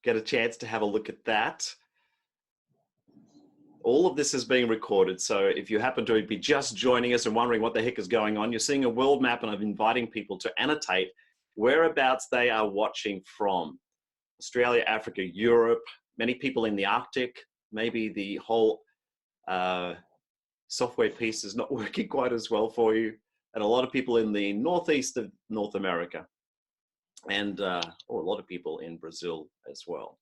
get a chance to have a look at that. All of this is being recorded, so if you happen to be just joining us and wondering what the heck is going on, you're seeing a world map, and I'm inviting people to annotate whereabouts they are watching from. Australia, Africa, Europe, many people in the Arctic, maybe the whole software piece is not working quite as well for you, and a lot of people in the northeast of North America, and a lot of people in Brazil as well.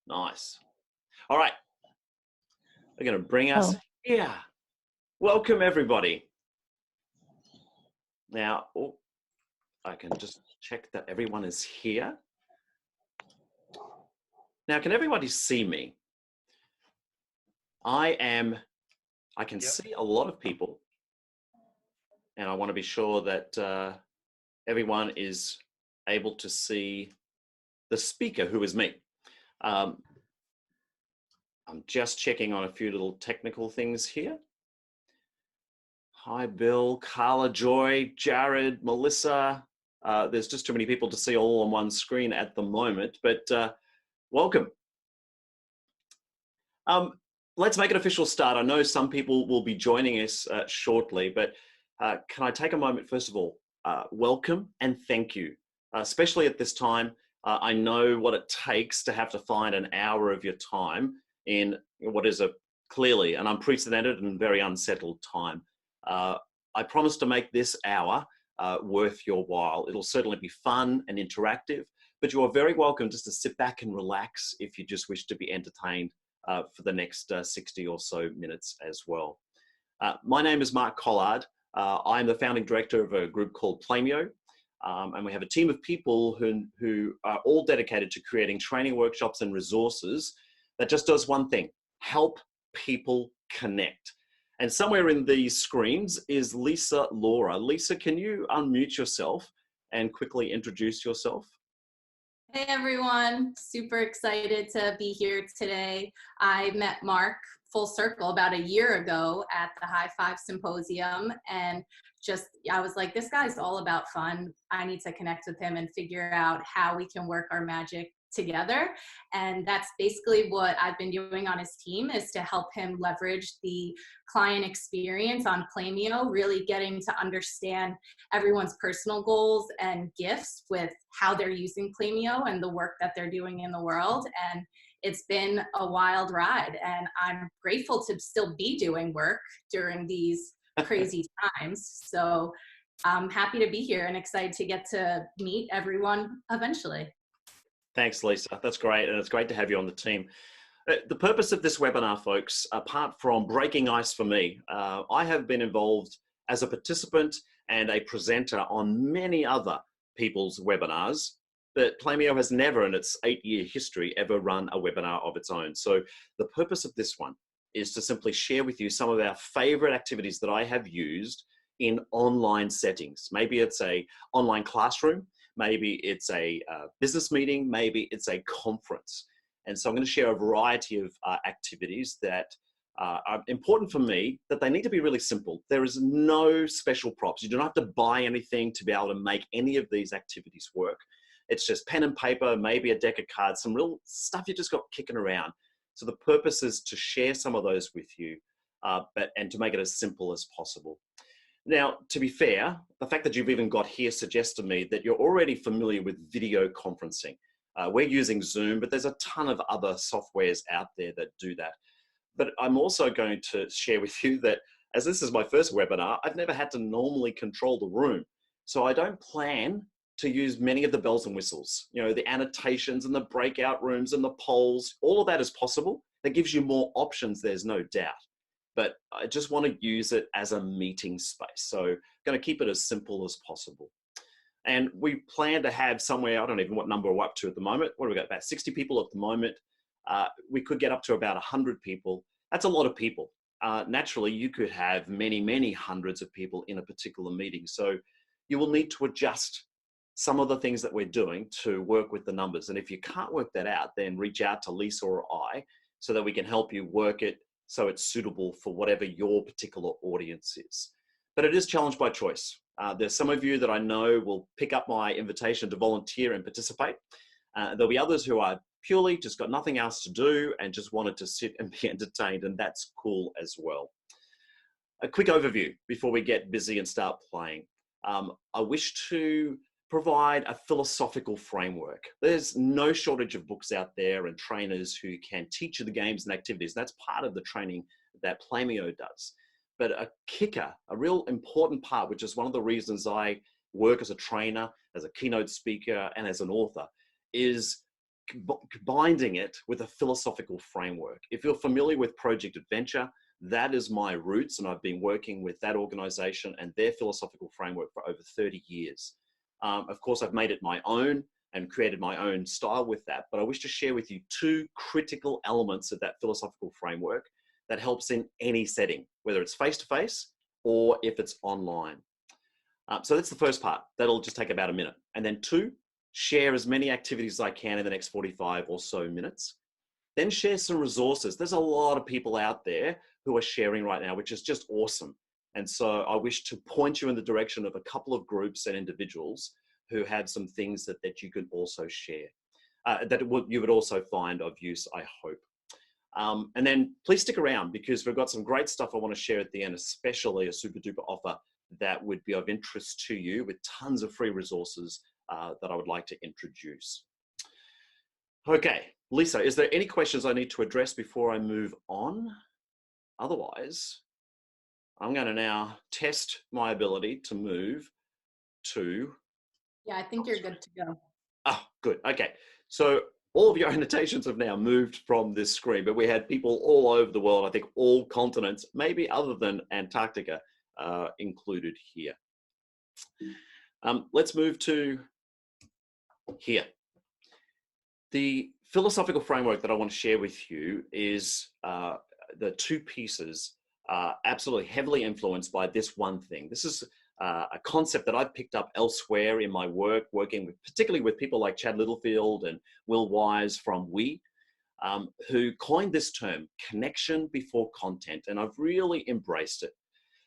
Nice. All right. We're going to bring us here. Welcome, everybody. Now, I can just check that everyone is here. Now, can everybody see me? I can see a lot of people, and I want to be sure that everyone is able to see the speaker, who is me. I'm just checking on a few little technical things here. Hi, Bill, Carla, Joy, Jared, Melissa. There's just too many people to see all on one screen at the moment, but welcome. Let's make an official start. I know some people will be joining us shortly, but can I take a moment, first of all, welcome and thank you, especially at this time. I know what it takes to have to find an hour of your time in what is clearly an unprecedented and very unsettled time. I promise to make this hour worth your while. It'll certainly be fun and interactive, but you are very welcome just to sit back and relax if you just wish to be entertained for the next 60 or so minutes as well. My name is Mark Collard. I'm the founding director of a group called Playmeo, and we have a team of people who are all dedicated to creating training workshops and resources that just does one thing: help people connect. And somewhere in these screens is Lisa Laura. Lisa, can you unmute yourself and quickly introduce yourself? Hey everyone, super excited to be here today. I met Mark full circle about a year ago at the High Five Symposium, and I was like, this guy's all about fun. I need to connect with him and figure out how we can work our magic together. And that's basically what I've been doing on his team, is to help him leverage the client experience on playmeo, really getting to understand everyone's personal goals and gifts with how they're using playmeo and the work that they're doing in the world. And it's been a wild ride, and I'm grateful to still be doing work during these crazy times. So I'm happy to be here and excited to get to meet everyone eventually. Thanks, Lisa. That's great. And it's great to have you on the team. The purpose of this webinar, folks, apart from breaking ice for me, I have been involved as a participant and a presenter on many other people's webinars, but Playmeo has never in its 8-year history ever run a webinar of its own. So the purpose of this one is to simply share with you some of our favorite activities that I have used in online settings. Maybe it's an online classroom, maybe it's a business meeting, maybe it's a conference. And so I'm going to share a variety of activities that are important for me, that they need to be really simple. There is no special props. You don't have to buy anything to be able to make any of these activities work. It's just pen and paper, maybe a deck of cards, some real stuff you just got kicking around. So the purpose is to share some of those with you, and to make it as simple as possible. Now, to be fair, the fact that you've even got here suggests to me that you're already familiar with video conferencing. We're using Zoom, but there's a ton of other softwares out there that do that. But I'm also going to share with you that, as this is my first webinar, I've never had to normally control the room. So I don't plan to use many of the bells and whistles. You know, the annotations and the breakout rooms and the polls, all of that is possible. That gives you more options, there's no doubt. But I just want to use it as a meeting space. So I'm going to keep it as simple as possible. And we plan to have somewhere, I don't even know what number we're up to at the moment. What do we got? About 60 people at the moment. We could get up to about 100 people. That's a lot of people. Naturally, you could have many, many hundreds of people in a particular meeting. So you will need to adjust some of the things that we're doing to work with the numbers. And if you can't work that out, then reach out to Lisa or I so that we can help you work it so it's suitable for whatever your particular audience is. But it is challenge by choice. There's some of you that I know will pick up my invitation to volunteer and participate. There'll be others who are purely just got nothing else to do and just wanted to sit and be entertained, and that's cool as well. A quick overview before we get busy and start playing. I wish to provide a philosophical framework. There's no shortage of books out there and trainers who can teach you the games and activities. That's part of the training that playmeo does. But a kicker, a real important part, which is one of the reasons I work as a trainer, as a keynote speaker, and as an author, is binding it with a philosophical framework. If you're familiar with Project Adventure, that is my roots, and I've been working with that organization and their philosophical framework for over 30 years. Of course, I've made it my own and created my own style with that, but I wish to share with you two critical elements of that philosophical framework that helps in any setting, whether it's face-to-face or if it's online. So that's the first part. That'll just take about a minute. And then two, share as many activities as I can in the next 45 or so minutes. Then share some resources. There's a lot of people out there who are sharing right now, which is just awesome. And so I wish to point you in the direction of a couple of groups and individuals who have some things that you could also share, you would also find of use, I hope. And then please stick around, because we've got some great stuff I want to share at the end, especially a super duper offer that would be of interest to you, with tons of free resources that I would like to introduce. Okay, Lisa, is there any questions I need to address before I move on? Otherwise, I'm going to now test my ability to move to... Yeah, I think you're good to go. Oh, good. Okay. So all of your annotations have now moved from this screen, but we had people all over the world, I think all continents, maybe other than Antarctica, included here. Let's move to here. The philosophical framework that I want to share with you is the two pieces are absolutely heavily influenced by this one thing. This is a concept that I've picked up elsewhere in my work, working with, particularly with people like Chad Littlefield and Will Wise from We, who coined this term, connection before content. And I've really embraced it,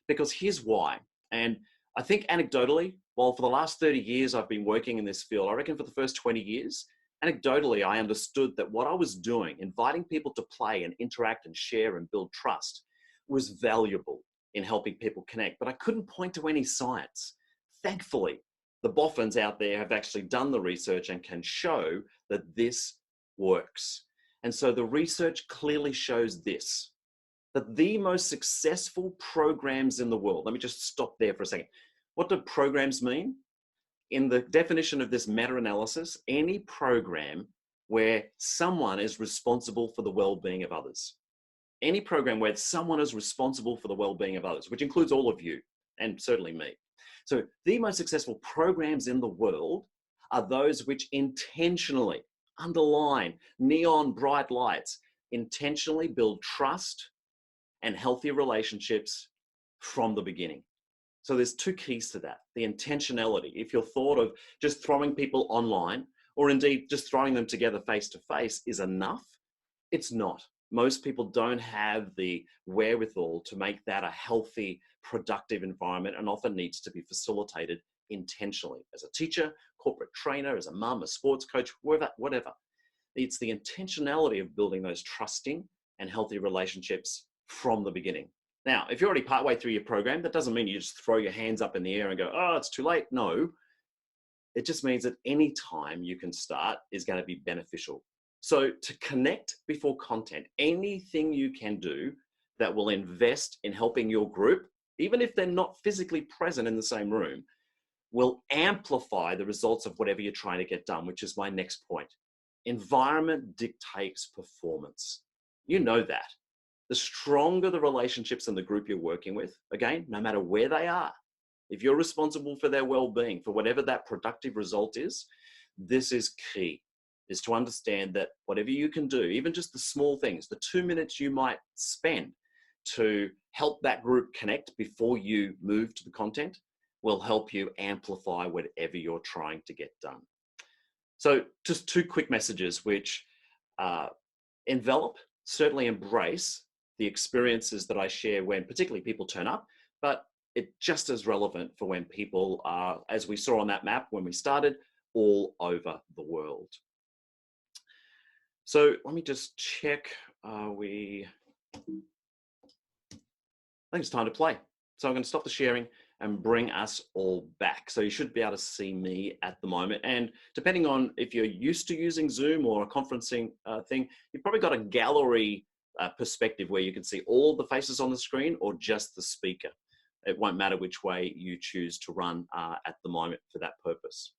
because here's why. And I think anecdotally, while for the last 30 years I've been working in this field, I reckon for the first 20 years, anecdotally, I understood that what I was doing, inviting people to play and interact and share and build trust, was valuable in helping people connect, but I couldn't point to any science. Thankfully, the boffins out there have actually done the research and can show that this works. And so the research clearly shows this, that the most successful programs in the world, let me just stop there for a second. What do programs mean? In the definition of this meta-analysis, any program where someone is responsible for the well-being of others. Any program where someone is responsible for the well-being of others, which includes all of you and certainly me. So the most successful programs in the world are those which intentionally, underline neon bright lights, intentionally build trust and healthy relationships from the beginning. So there's two keys to that. The intentionality. If you're thought of just throwing people online, or indeed just throwing them together face to face is enough, it's not. Most people don't have the wherewithal to make that a healthy, productive environment, and often needs to be facilitated intentionally. As a teacher, corporate trainer, as a mum, a sports coach, whatever. It's the intentionality of building those trusting and healthy relationships from the beginning. Now, if you're already partway through your program, that doesn't mean you just throw your hands up in the air and go, oh, it's too late. No, it just means that any time you can start is going to be beneficial. So to connect before content, anything you can do that will invest in helping your group, even if they're not physically present in the same room, will amplify the results of whatever you're trying to get done, which is my next point. Environment dictates performance. You know that. The stronger the relationships in the group you're working with, again, no matter where they are, if you're responsible for their well-being, for whatever that productive result is, this is key, is to understand that whatever you can do, even just the small things, the 2 minutes you might spend to help that group connect before you move to the content, will help you amplify whatever you're trying to get done. So just two quick messages which envelop, certainly embrace the experiences that I share when particularly people turn up, but it's just as relevant for when people are, as we saw on that map when we started, all over the world. So let me just check. I think it's time to play. So I'm going to stop the sharing and bring us all back. So you should be able to see me at the moment. And depending on if you're used to using Zoom or a conferencing thing, you've probably got a gallery perspective where you can see all the faces on the screen or just the speaker. It won't matter which way you choose to run at the moment for that purpose.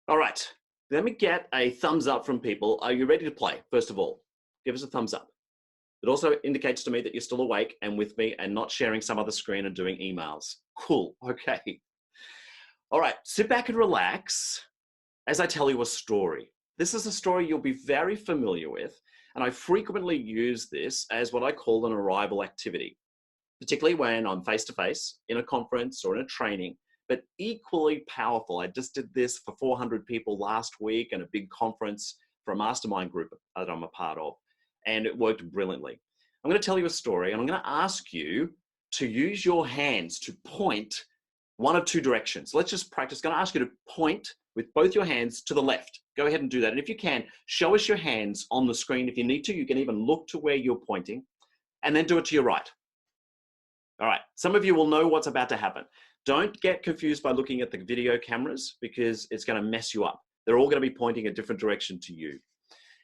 All right, let me get a thumbs up from people. Are you ready to play? First of all, give us a thumbs up. It also indicates to me that you're still awake and with me and not sharing some other screen and doing emails. Cool, okay. All right, sit back and relax as I tell you a story. This is a story you'll be very familiar with, and I frequently use this as what I call an arrival activity, particularly when I'm face-to-face in a conference or in a training, but equally powerful. I just did this for 400 people last week and a big conference for a mastermind group that I'm a part of. And it worked brilliantly. I'm going to tell you a story, and I'm going to ask you to use your hands to point one of two directions. Let's just practice. I'm going to ask you to point with both your hands to the left. Go ahead and do that. And if you can, show us your hands on the screen. If you need to, you can even look to where you're pointing, and then do it to your right. All right, some of you will know what's about to happen. Don't get confused by looking at the video cameras because it's going to mess you up. They're all going to be pointing a different direction to you.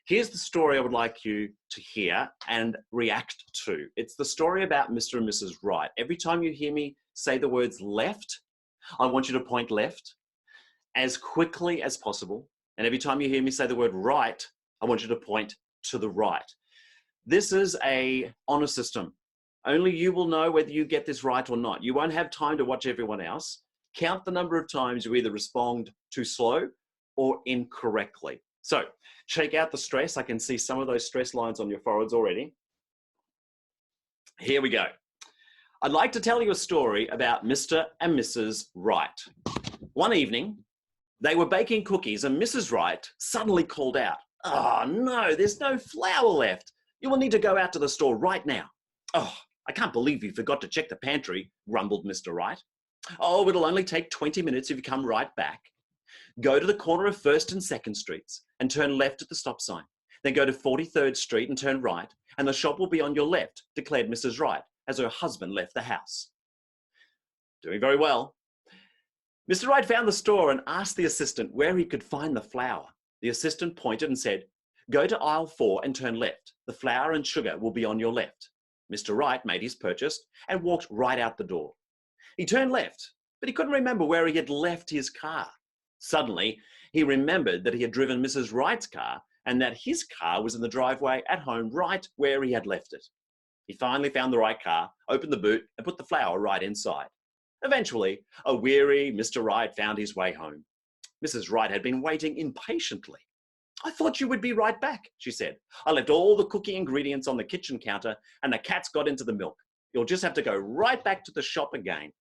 Here's the story I would like you to hear and react to. It's the story about Mr. and Mrs. Right. Every time you hear me say the words left, I want you to point left as quickly as possible. And every time you hear me say the word right, I want you to point to the right. This is an honor system. Only you will know whether you get this right or not. You won't have time to watch everyone else. Count the number of times you either respond too slow or incorrectly. So shake out the stress. I can see some of those stress lines on your foreheads already. Here we go. I'd like to tell you a story about Mr. and Mrs. Wright. One evening, they were baking cookies and Mrs. Wright suddenly called out, "Oh no, there's no flour left. You will need to go out to the store right now." "Oh, I can't believe you forgot to check the pantry," grumbled Mr. Wright. "Oh, it'll only take 20 minutes if you come right back. Go to the corner of 1st and 2nd Streets and turn left at the stop sign. Then go to 43rd Street and turn right, and the shop will be on your left," declared Mrs. Wright as her husband left the house. Doing very well. Mr. Wright found the store and asked the assistant where he could find the flour. The assistant pointed and said, "Go to aisle 4 and turn left. The flour and sugar will be on your left." Mr. Wright made his purchase and walked right out the door. He turned left, but he couldn't remember where he had left his car. Suddenly, he remembered that he had driven Mrs. Wright's car and that his car was in the driveway at home right where he had left it. He finally found the right car, opened the boot, and put the flour right inside. Eventually, a weary Mr. Wright found his way home. Mrs. Wright had been waiting impatiently. "I thought you would be right back," she said. "I left all the cookie ingredients on the kitchen counter and the cats got into the milk. You'll just have to go right back to the shop again."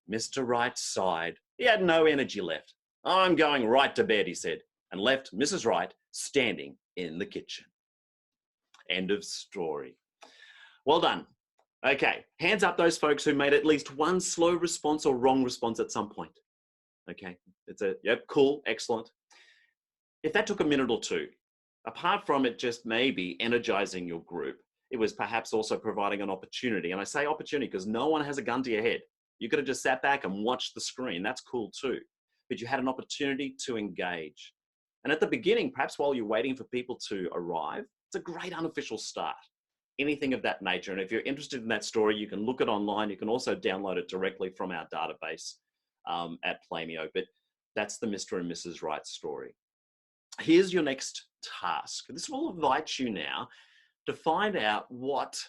Mr. Wright sighed. He had no energy left. "I'm going right to bed," he said, and left Mrs. Wright standing in the kitchen. End of story. Well done. Okay, hands up those folks who made at least one slow response or wrong response at some point. Okay, yep, cool, excellent. If that took a minute or two, apart from it just maybe energizing your group, it was perhaps also providing an opportunity. And I say opportunity because no one has a gun to your head. You could have just sat back and watched the screen. That's cool too. But you had an opportunity to engage. And at the beginning, perhaps while you're waiting for people to arrive, it's a great unofficial start. Anything of that nature. And if you're interested in that story, you can look it online. You can also download it directly from our database at playmeo. But that's the Mr. and Mrs. Wright story. Here's your next task. This will invite you now to find out what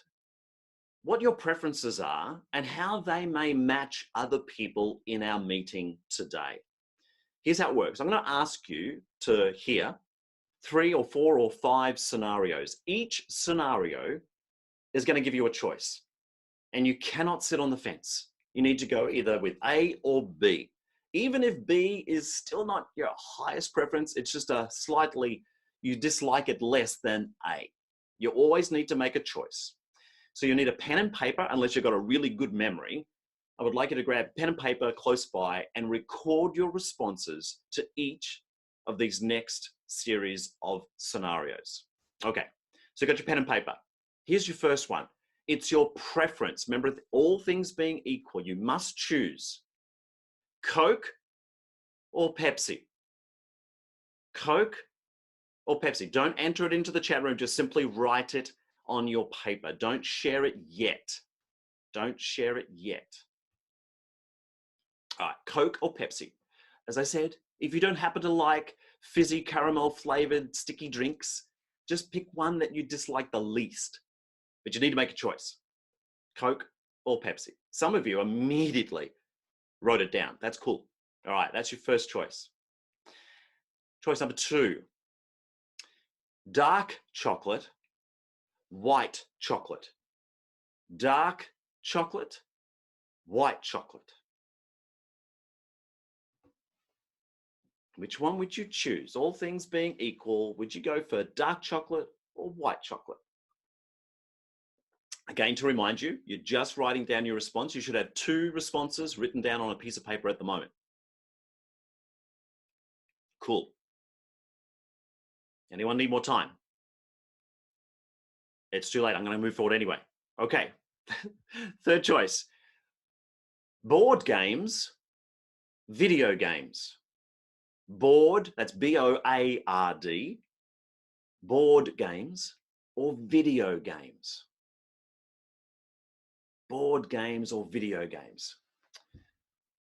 your preferences are and how they may match other people in our meeting today. Here's how it works. I'm going to ask you to hear 3 or 4 or 5 scenarios. Each scenario is going to give you a choice, and you cannot sit on the fence. You need to go either with A or B. Even if B is still not your highest preference, it's just you dislike it less than A. You always need to make a choice. So you need a pen and paper, unless you've got a really good memory. I would like you to grab pen and paper close by and record your responses to each of these next series of scenarios. Okay, so you got your pen and paper. Here's your first one. It's your preference. Remember, all things being equal, you must choose Coke or Pepsi. Coke or Pepsi. Don't enter it into the chat room. Just simply write it on your paper. Don't share it yet. Don't share it yet. All right, Coke or Pepsi. As I said, if you don't happen to like fizzy caramel flavored sticky drinks, just pick one that you dislike the least. But you need to make a choice. Coke or Pepsi. Some of you immediately wrote it down. That's cool. All right, that's your first choice. Choice number 2. Dark chocolate, white chocolate. Dark chocolate, white chocolate. Which one would you choose? All things being equal, would you go for dark chocolate or white chocolate? Again, to remind you, you're just writing down your response. You should have 2 responses written down on a piece of paper at the moment. Cool. Anyone need more time? It's too late. I'm going to move forward anyway. Okay. Third choice. Board games, video games. Board, that's B-O-A-R-D, board games or video games. Board games or video games.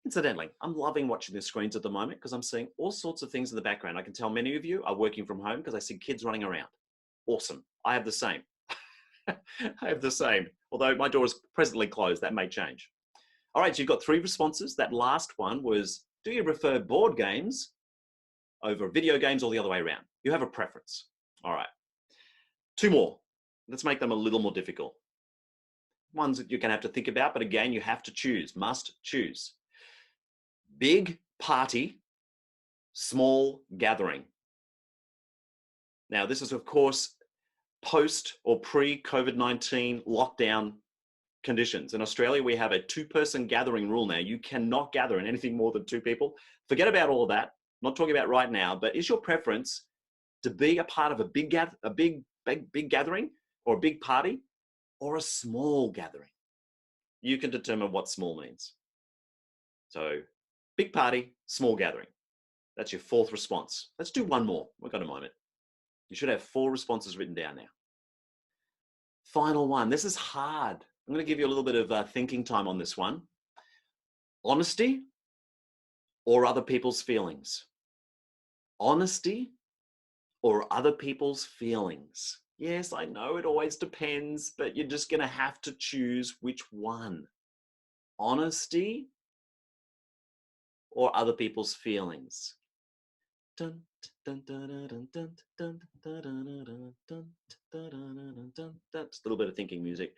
Incidentally, I'm loving watching the screens at the moment because I'm seeing all sorts of things in the background. I can tell many of you are working from home because I see kids running around. Awesome. I have the same. I have the same. Although my door is presently closed, that may change. All right, so you've got 3 responses. That last one was, do you prefer board games over video games or the other way around? You have a preference. All right. 2 more. Let's make them a little more difficult. Ones that you're going to have to think about, but again, you have to choose, must choose. Big party, small gathering. Now, this is, of course, post or pre-COVID-19 lockdown conditions. In Australia, we have a 2-person gathering rule now. You cannot gather in anything more than 2 people. Forget about all of that. I'm not talking about right now, but is your preference to be a part of a big gathering or a big party or a small gathering? You can determine what small means. So big party, small gathering. That's your 4th response. Let's do 1 more. We've got a moment. You should have 4 responses written down now. Final one. This is hard. I'm going to give you a little bit of thinking time on this one. Honesty or other people's feelings? Honesty or other people's feelings? Yes, I know it always depends, but you're just going to have to choose which one. Honesty or other people's feelings? Just a little bit of thinking music,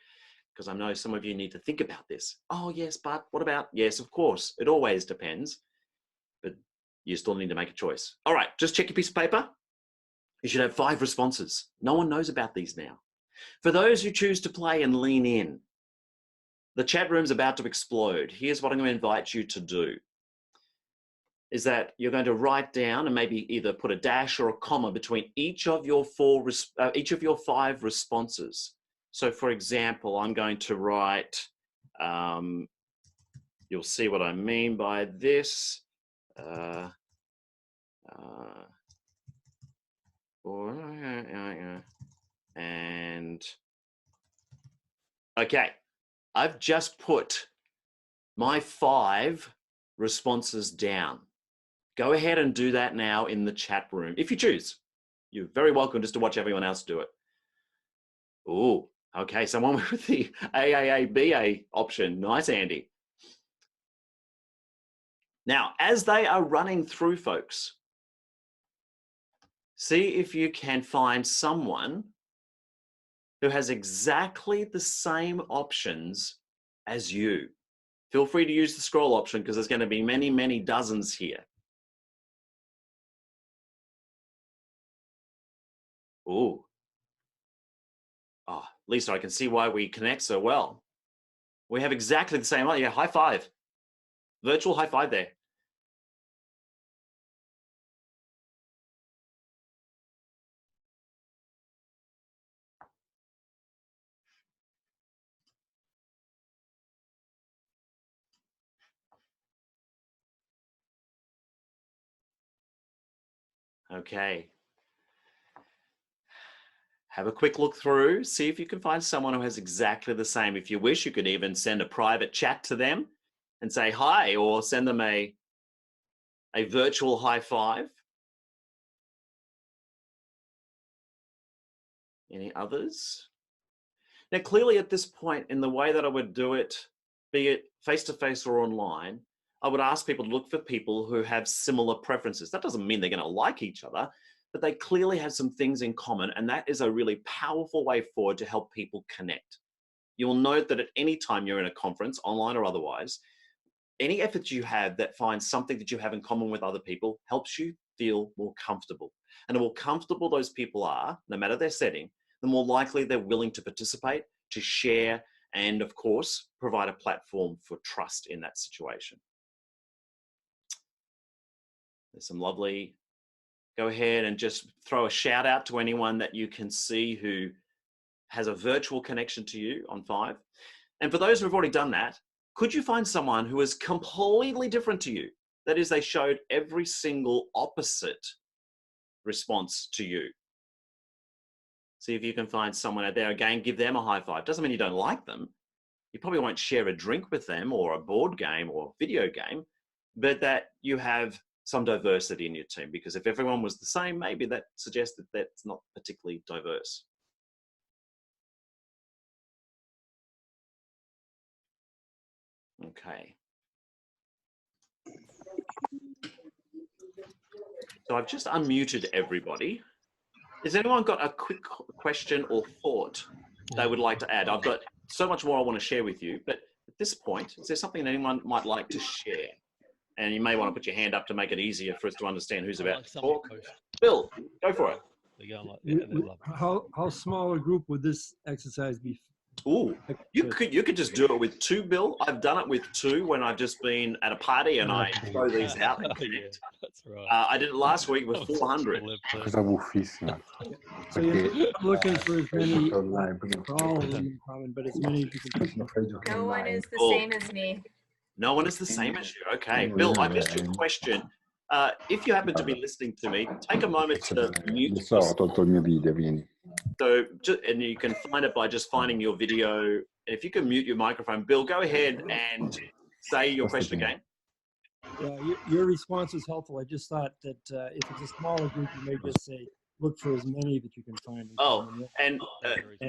because I know some of you need to think about this. Oh, yes, but what about? Yes, of course. It always depends, but you still need to make a choice. All right, just check your piece of paper. You should have 5 responses. No one knows about these now. For those who choose to play and lean in, the chat room's about to explode. Here's what I'm going to invite you to do. Is that you're going to write down and maybe either put a dash or a comma between each of your 5 responses. So for example, I'm going to write, you'll see what I mean by this. And okay, I've just put my 5 responses down. Go ahead and do that now in the chat room. If you choose, you're very welcome just to watch everyone else do it. Ooh, okay, someone with the AAABA option. Nice, Andy. Now, as they are running through, folks, see if you can find someone who has exactly the same options as you. Feel free to use the scroll option because there's going to be many, many dozens here. Ooh. Oh, Lisa, I can see why we connect so well. We have exactly the same. Yeah, high five. Virtual high five there. Okay. Have a quick look through, see if you can find someone who has exactly the same. If you wish, you could even send a private chat to them and say hi, or send them a virtual high five. Any others? Now, clearly at this point, in the way that I would do it, be it face-to-face or online, I would ask people to look for people who have similar preferences. That doesn't mean they're going to like each other, but they clearly have some things in common, and that is a really powerful way forward to help people connect. You'll note that at any time you're in a conference, online or otherwise, any effort you have that finds something that you have in common with other people helps you feel more comfortable. And the more comfortable those people are, no matter their setting, the more likely they're willing to participate, to share, and of course, provide a platform for trust in that situation. There's some lovely, go ahead and just throw a shout out to anyone that you can see who has a virtual connection to you on 5. And for those who have already done that, could you find someone who is completely different to you? That is, they showed every single opposite response to you. See if you can find someone out there. Again, give them a high five. Doesn't mean you don't like them. You probably won't share a drink with them or a board game or video game, but that you have some diversity in your team, because if everyone was the same, maybe that suggests that that's not particularly diverse. Okay. So I've just unmuted everybody. Has anyone got a quick question or thought they would like to add? I've got so much more I want to share with you, but at this point, is there something anyone might like to share? And you may want to put your hand up to make it easier for us to understand who's about to talk. Bill, go for it. How small a group would this exercise be? Ooh, you could just do it with 2, Bill. I've done it with 2 when I've just been at a party and I throw these out. Yeah, that's right. I did it last week with 400. Cosa buffissima. So you're looking for as many, for all of them in common, but as many as you can. No one is the same as me. No one is the same as you. Okay, Bill, I missed your question. If you happen to be listening to me, take a moment to mute yourself. Ho tolto il mio video, vieni. So, and you can find it by just finding your video. If you can mute your microphone, Bill, go ahead and say your question again. Yeah, your response was helpful. I just thought that if it's a smaller group, you may just say, look for as many that you can find. Oh, and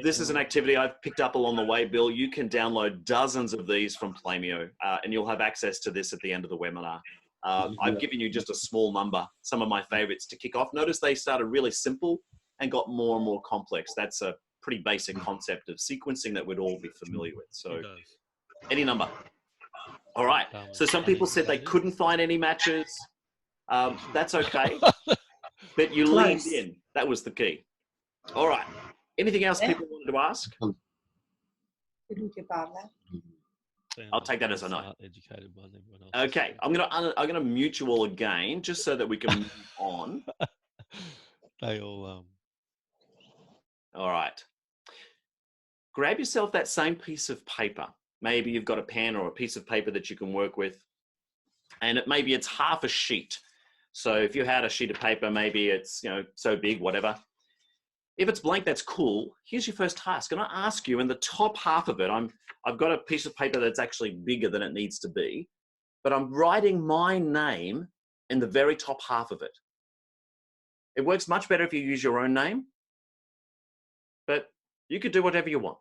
this is an activity I've picked up along the way, Bill. You can download dozens of these from Playmeo, and you'll have access to this at the end of the webinar. I've given you just a small number, some of my favorites to kick off. Notice they started really simple and got more and more complex. That's a pretty basic concept of sequencing that we'd all be familiar with. So any number. All right. So some people said they couldn't find any matches. That's okay. But you leaned in. That was the key. All right. Anything else people wanted to ask? I'll take that as a no. Okay. I'm gonna mute you all again just so that we can move on. They all All right. Grab yourself that same piece of paper. Maybe you've got a pen or a piece of paper that you can work with, and maybe it's half a sheet. So if you had a sheet of paper, maybe it's so big, whatever. If it's blank, that's cool. Here's your first task. And I ask you, in the top half of it, I've got a piece of paper that's actually bigger than it needs to be, but I'm writing my name in the very top half of it. It works much better if you use your own name, but you could do whatever you want.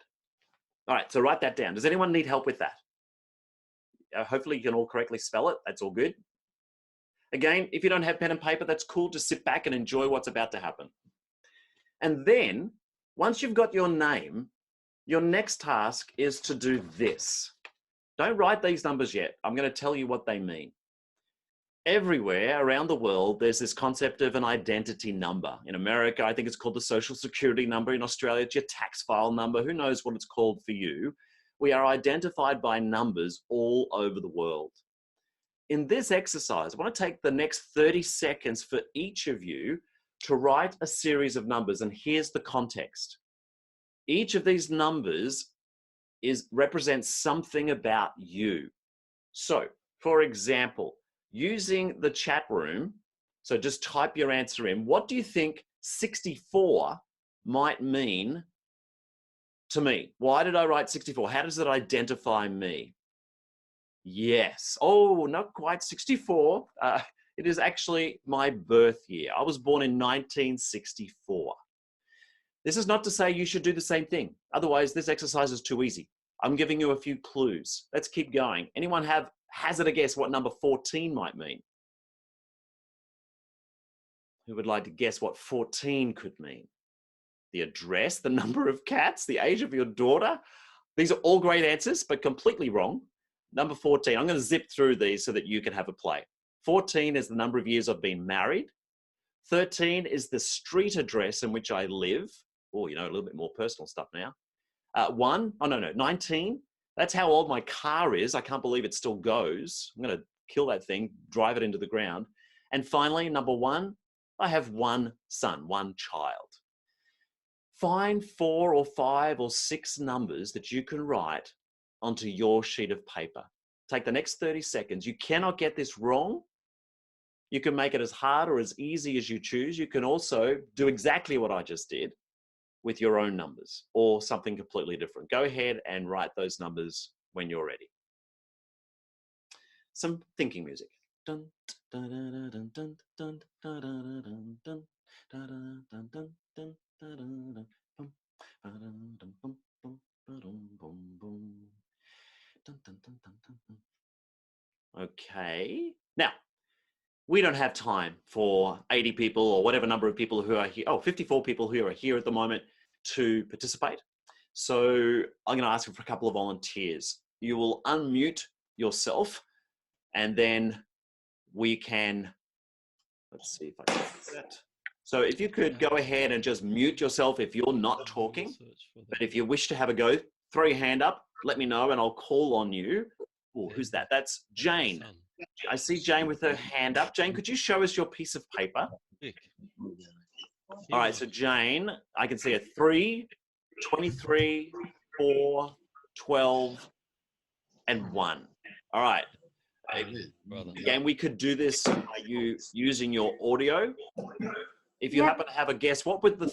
All right, so write that down. Does anyone need help with that? Hopefully you can all correctly spell it. That's all good. Again, if you don't have pen and paper, that's cool. Just sit back and enjoy what's about to happen. And then, once you've got your name, your next task is to do this. Don't write these numbers yet. I'm going to tell you what they mean. Everywhere around the world, there's this concept of an identity number. In America, I think it's called the Social Security number. In Australia, it's your tax file number. Who knows what it's called for you? We are identified by numbers all over the world. In this exercise, I want to take the next 30 seconds for each of you to write a series of numbers. And here's the context. Each of these numbers represents something about you. So, for example, using the chat room, So just type your answer in. What do you think 64 might mean to me? Why did I write 64? How does it identify me? Yes. Oh, not quite 64. It is actually my birth year. I was born in 1964. This is not to say you should do the same thing. Otherwise, this exercise is too easy. I'm giving you a few clues. Let's keep going. Anyone hazard a guess what number 14 might mean? Who would like to guess what 14 could mean? The address, the number of cats, the age of your daughter? These are all great answers, but completely wrong. Number 14, I'm going to zip through these so that you can have a play. 14 is the number of years I've been married. 13 is the street address in which I live. Oh, you know, a little bit more personal stuff now. 19. That's how old my car is. I can't believe it still goes. I'm going to kill that thing, drive it into the ground. And finally, number 1, I have one son, one child. Find 4 or 5 or 6 numbers that you can write onto your sheet of paper. Take the next 30 seconds. You cannot get this wrong. You can make it as hard or as easy as you choose. You can also do exactly what I just did with your own numbers or something completely different. Go ahead and write those numbers when you're ready. Some thinking music. Dun, dun, dun, dun, dun, dun, dun, dun, dun, dun, dun, dun, dun, dun, dun. Okay. Now, we don't have time for 80 people or whatever number of people who are here. 54 people who are here at the moment to participate. So I'm going to ask you for a couple of volunteers. You will unmute yourself and then we can, let's see if I can do that. So if you could go ahead and just mute yourself if you're not talking, but if you wish to have a go, throw your hand up, let me know and I'll call on you. Oh, who's that? That's Jane. I see Jane with her hand up. Jane, could you show us your piece of paper? All right, so Jane, I can see a 3, 23, 4, 12, and 1. All right. Again, we could do this by you using your audio. If you happen to have a guess, what would the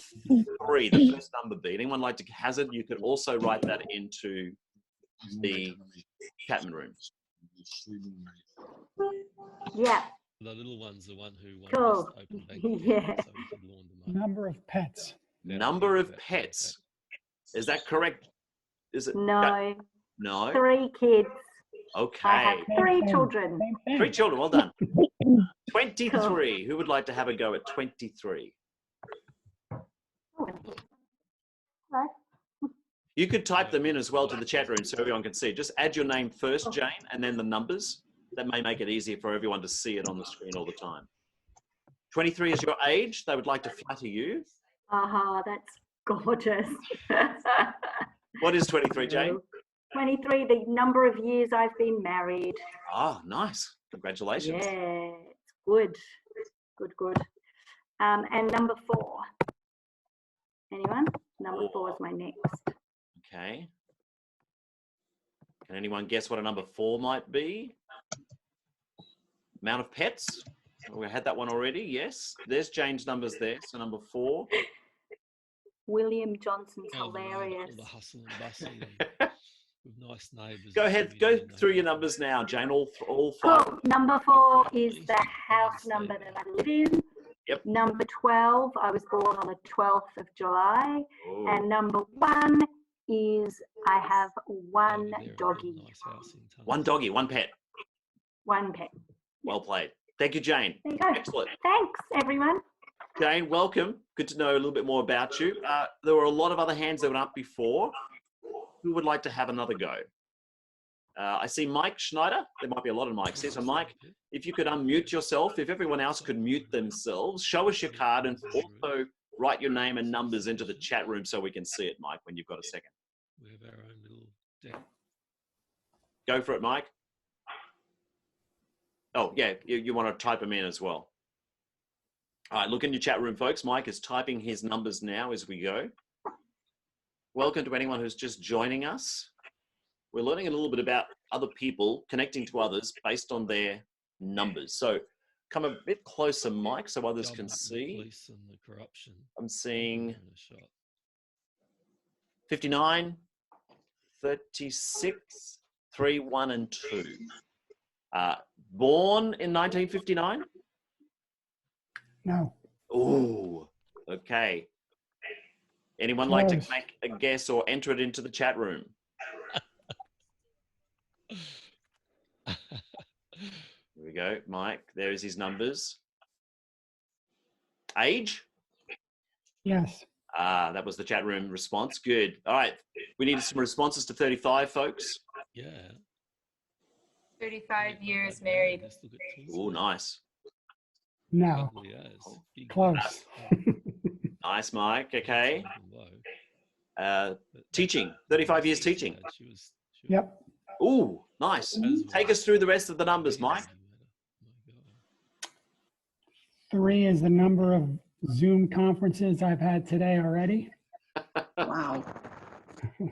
3, the first number be? Anyone like to hazard? You could also write that into the Chapman room. Yeah. The little one's the one who Cool. opened bank Yeah. account, so we could lawn them up. Number of pets. Number of pets. Is that correct? Is it? No. No. 3 kids. Okay. I have 3 children. 3 children. Well done. 23. Who would like to have a go at 23? Hello. You could type them in as well to the chat room so everyone can see. Just add your name first, Jane, and then the numbers. That may make it easier for everyone to see it on the screen all the time. 23 is your age. They would like to flatter you. That's gorgeous. What is 23, Jane? 23, the number of years I've been married. Oh, nice. Congratulations. Yeah, it's good. Good. And number 4. Anyone? Number 4 is my next. Okay. Can anyone guess what a number 4 might be? Amount of pets? We had that one already, yes. There's Jane's numbers there, so number 4. William Johnson's All hilarious. the hustle and bustle with nice neighbours. Go ahead, go through your numbers now, Jane, all 5. Cool. Number 4 is the house number that I live in. Yep. Number 12, I was born on the 12th of July. Ooh. And number 1 is I have 1 doggy. One doggy, one pet. 1 pet. Well played. Thank you, Jane. There you go. Excellent. Thanks, everyone. Jane, welcome. Good to know a little bit more about you. There were a lot of other hands that went up before. Who would like to have another go? I see Mike Schneider. There might be a lot of Mikes here. So Mike, if you could unmute yourself, if everyone else could mute themselves, show us your card and also write your name and numbers into the chat room so we can see it, Mike, when you've got a second. We have our own little deck. Go for it, Mike. Oh, yeah, you want to type them in as well. All right, look in your chat room, folks. Mike is typing his numbers now as we go. Welcome to anyone who's just joining us. We're learning a little bit about other people connecting to others based on their numbers. So come a bit closer, Mike, so others can Government, the see. police and the corruption. I'm seeing Giving it a shot. 59, 36, 3, 1, and 2. Born in 1959? No. Ooh, okay. Anyone like to make a guess or enter it into the chat room? Here we go, Mike. There's his numbers. Age? Yes. That was the chat room response. Good. All right. We need some responses to 35, folks. Yeah. 35 years married. Let's look at Oh, nice. No. Probably has. Big Close. Nice, Mike. Okay. low. Teaching. 35 years teaching. She was Yep. Ooh, nice. Take us through the rest of the numbers, Mike. 3 is the number of Zoom conferences I've had today already. Wow.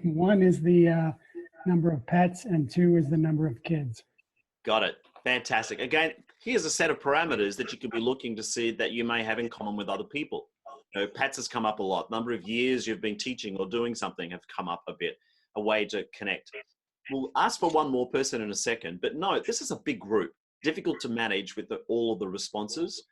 1 is the number of pets, and 2 is the number of kids. Got it. Fantastic. Again, here's a set of parameters that you could be looking to see that you may have in common with other people. You know, Pats has come up a lot. Number of years you've been teaching or doing something have come up a bit. A way to connect. We'll ask for one more person in a second, but no, this is a big group. Difficult to manage with all of the responses.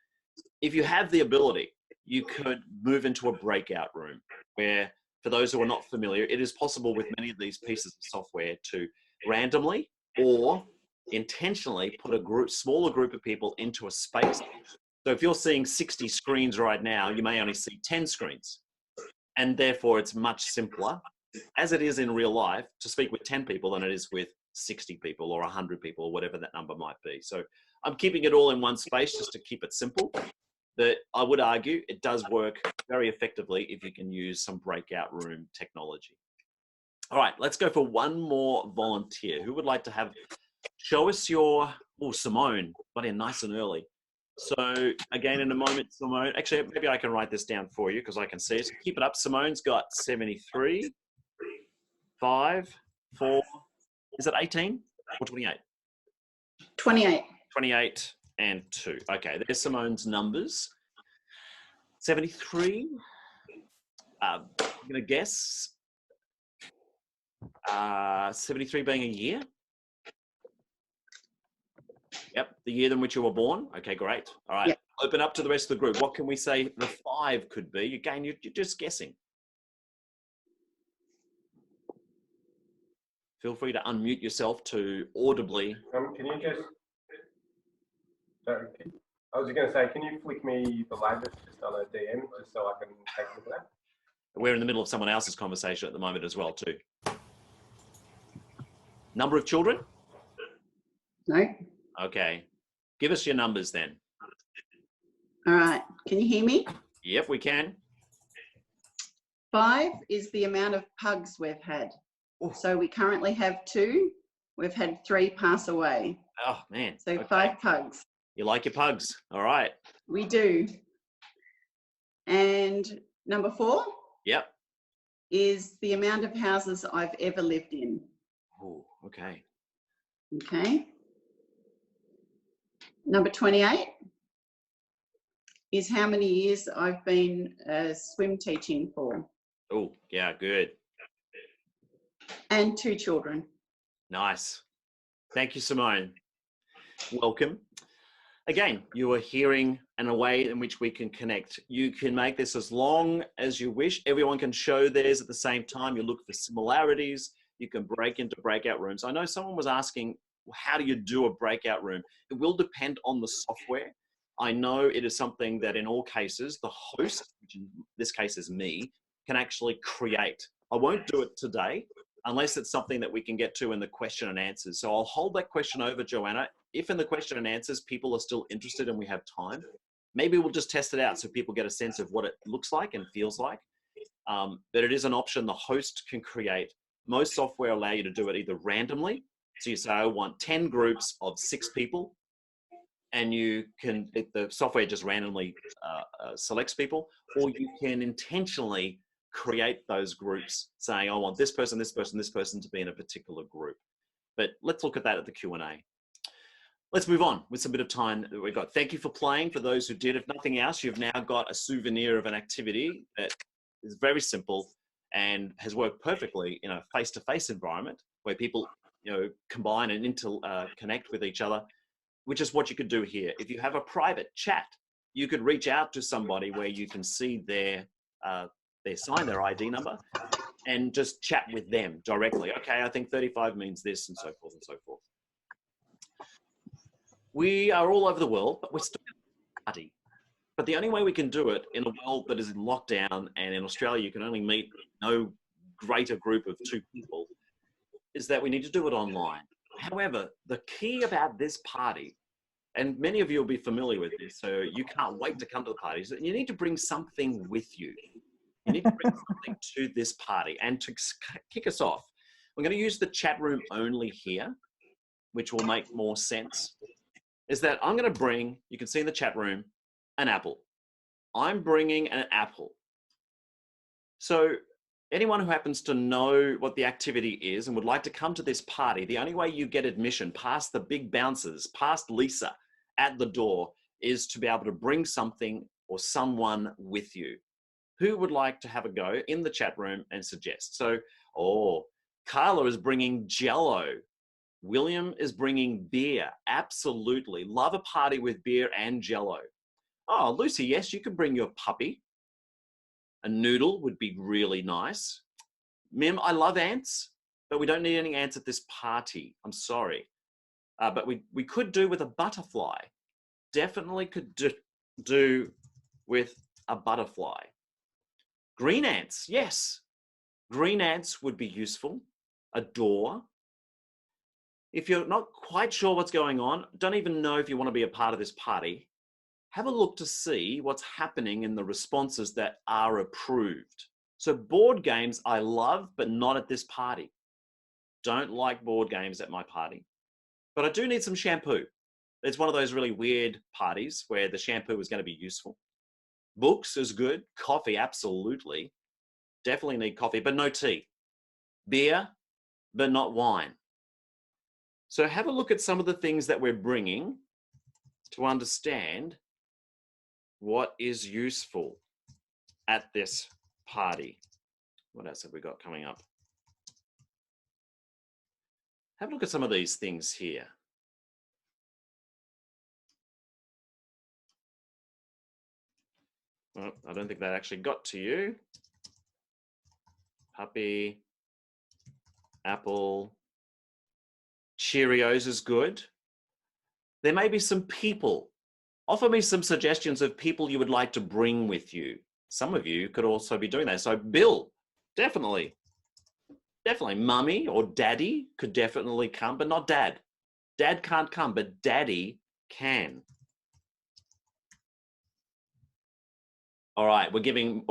If you have the ability, you could move into a breakout room where, for those who are not familiar, it is possible with many of these pieces of software to randomly or intentionally put a smaller group of people into a space. So if you're seeing 60 screens right now, you may only see 10 screens. And therefore it's much simpler, as it is in real life, to speak with 10 people than it is with 60 people or 100 people or whatever that number might be. So I'm keeping it all in one space just to keep it simple. But I would argue it does work very effectively if you can use some breakout room technology. All right, let's go for one more volunteer. Who would like to show us your, Simone, got in nice and early. So again, in a moment, Simone, actually, maybe I can write this down for you because I can see it. So keep it up. Simone's got 73, 5, 4, is it 18 or 28? 28. 28 and 2. Okay, there's Simone's numbers. 73, I'm going to guess 73 being a year. Yep, the year in which you were born. Okay, great. All right, yep. Open up to the rest of the group. What can we say the 5 could be? Again, you're just guessing. Feel free to unmute yourself to audibly. Can you just, sorry, I was just going to say, can you flick me the latest just on a DM just so I can take a look at that? We're in the middle of someone else's conversation at the moment as well too. Number of children? No. Okay. Give us your numbers then. All right. Can you hear me? Yep, we can. 5 is the amount of pugs we've had. Ooh. So we currently have 2. We've had 3 pass away. Oh, man. So okay. 5 pugs. You like your pugs. All right. We do. And number 4? Yep. Is the amount of houses I've ever lived in. Oh, okay. Okay. Number 28 is how many years I've been swim teaching for. Oh, yeah, good. And 2 children. Nice. Thank you, Simone. Welcome. Again, you are hearing in a way in which we can connect. You can make this as long as you wish. Everyone can show theirs at the same time. You look for similarities. You can break into breakout rooms. I know someone was asking, how do you do a breakout room? It will depend on the software. I know it is something that in all cases, the host, which in this case is me, can actually create. I won't do it today unless it's something that we can get to in the question and answers. So I'll hold that question over, Joanna. If in the question and answers, people are still interested and we have time, maybe we'll just test it out so people get a sense of what it looks like and feels like. But it is an option the host can create. Most software allow you to do it either randomly. So you say, I want 10 groups of 6 people, and you can, the software just randomly selects people, or you can intentionally create those groups saying, I want this person, this person, this person to be in a particular group. But let's look at that at the Q&A. let's move on with some bit of time that we've got. Thank you for playing. For those who did, if nothing else, you've now got a souvenir of an activity that is very simple and has worked perfectly in a face-to-face environment where people, combine and connect with each other, which is what you could do here. If you have a private chat, you could reach out to somebody where you can see their sign, their ID number, and just chat with them directly. Okay, I think 35 means this, and so forth and so forth. We are all over the world, but we're still a party. But the only way we can do it in a world that is in lockdown, and in Australia you can only meet no greater group of 2 people, is that we need to do it online. However, the key about this party, and many of you will be familiar with this, so you can't wait to come to the parties, you need to bring something with you. You need to bring something to this party. And to kick us off, we're going to use the chat room only here, which will make more sense, is that I'm going to bring, you can see in the chat room, an apple. I'm bringing an apple. So anyone who happens to know what the activity is and would like to come to this party, the only way you get admission past the big bouncers, past Lisa at the door, is to be able to bring something or someone with you. Who would like to have a go in the chat room and suggest? So, Carla is bringing Jell-O. William is bringing beer. Absolutely. Love a party with beer and Jell-O. Oh, Lucy, yes, you can bring your puppy. A noodle would be really nice. Mim, I love ants, but we don't need any ants at this party. I'm sorry. But we could do with a butterfly. Definitely could do with a butterfly. Green ants, yes. Green ants would be useful. A door. If you're not quite sure what's going on, don't even know if you want to be a part of this party, have a look to see what's happening in the responses that are approved. So board games I love, but not at this party. Don't like board games at my party. But I do need some shampoo. It's one of those really weird parties where the shampoo is going to be useful. Books is good. Coffee, absolutely. Definitely need coffee, but no tea. Beer, but not wine. So have a look at some of the things that we're bringing to understand what is useful at this party. What else have we got coming up? Have a look at some of these things here. Oh, I don't think that actually got to you. Puppy, apple, Cheerios is good. There may be some people. Offer me some suggestions of people you would like to bring with you. Some of you could also be doing that. So Bill, definitely. Definitely. Mummy or daddy could definitely come, but not dad. Dad can't come, but daddy can. All right, we're giving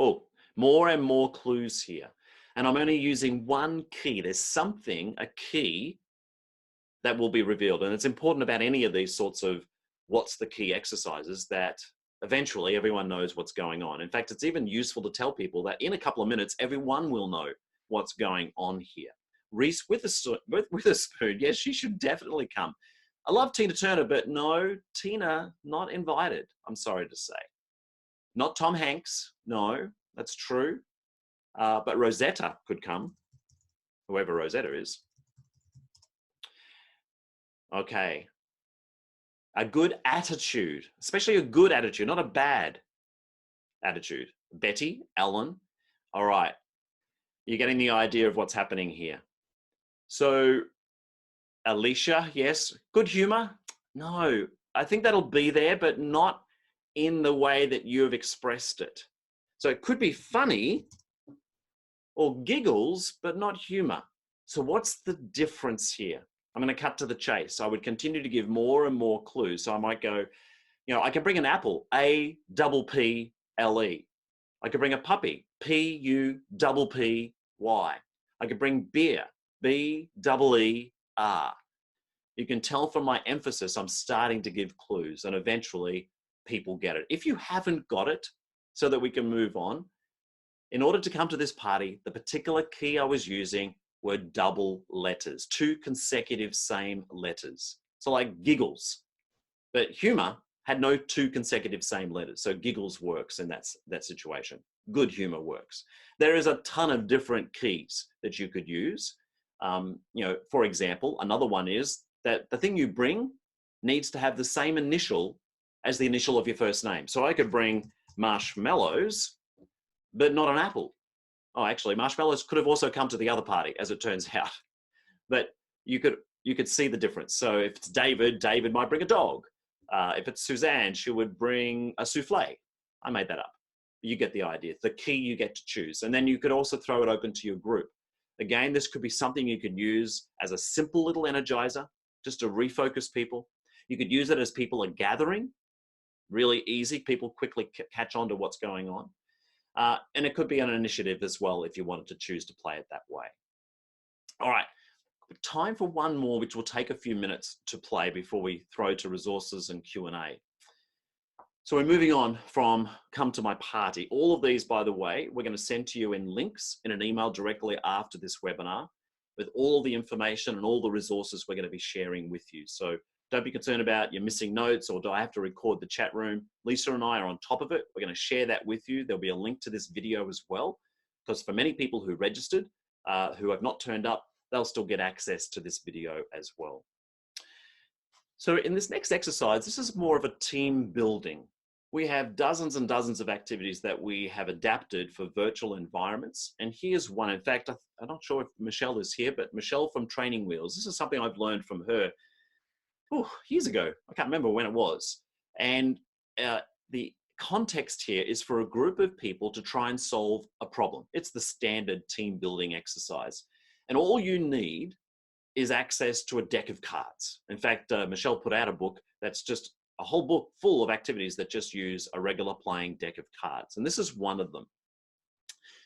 more and more clues here. And I'm only using one key. There's something, a key, that will be revealed. And it's important about any of these sorts of what's the key exercises that eventually everyone knows what's going on. In fact, it's even useful to tell people that in a couple of minutes, everyone will know what's going on here. Reese Witherspoon, yes, she should definitely come. I love Tina Turner, but no, Tina not invited, I'm sorry to say. Not Tom Hanks, no, that's true. But Rosetta could come, whoever Rosetta is. Okay. A good attitude, especially a good attitude, not a bad attitude. Betty, Ellen, all right. You're getting the idea of what's happening here. So, Alicia, yes. Good humor? No. I think that'll be there, but not in the way that you've expressed it. So it could be funny or giggles, but not humor. So what's the difference here? I'm going to cut to the chase. I would continue to give more and more clues. So I might go, I can bring an apple, A-double-P-L-E. I could bring a puppy, P-U-double-P-Y. I could bring beer, B-double-E-R. You can tell from my emphasis, I'm starting to give clues, and eventually people get it. If you haven't got it, so that we can move on, in order to come to this party, the particular key I was using were double letters, 2 consecutive same letters. So like giggles, But humor had no two consecutive same letters. So giggles works in that situation. Good humor works. There is a ton of different keys that you could use. For example, another one is that the thing you bring needs to have the same initial as the initial of your first name. So I could bring marshmallows, but not an apple. Oh, actually, marshmallows could have also come to the other party, as it turns out. But you could see the difference. So if it's David, David might bring a dog. If it's Suzanne, she would bring a souffle. I made that up. You get the idea. The key you get to choose. And then you could also throw it open to your group. Again, this could be something you could use as a simple little energizer, just to refocus people. You could use it as people are gathering. Really easy. People quickly catch on to what's going on. And it could be an initiative as well if you wanted to choose to play it that way. All right. Time for one more, which will take a few minutes to play before we throw to resources and Q&A. So we're moving on from come to my party. All of these, by the way, we're going to send to you in links in an email directly after this webinar with all the information and all the resources we're going to be sharing with you. So don't be concerned about you missing notes or do I have to record the chat room. Lisa and I are on top of it. We're going to share that with you. There'll be a link to this video as well, because for many people who registered, who have not turned up, they'll still get access to this video as well. So in this next exercise, this is more of a team building. We have dozens and dozens of activities that we have adapted for virtual environments. And here's one. In fact, I'm not sure if Michelle is here, but Michelle from Training Wheels, this is something I've learned from her years ago. I can't remember when it was. And the context here is for a group of people to try and solve a problem. It's the standard team building exercise. And all you need is access to a deck of cards. In fact, Michelle put out a book that's just a whole book full of activities that just use a regular playing deck of cards. And this is one of them.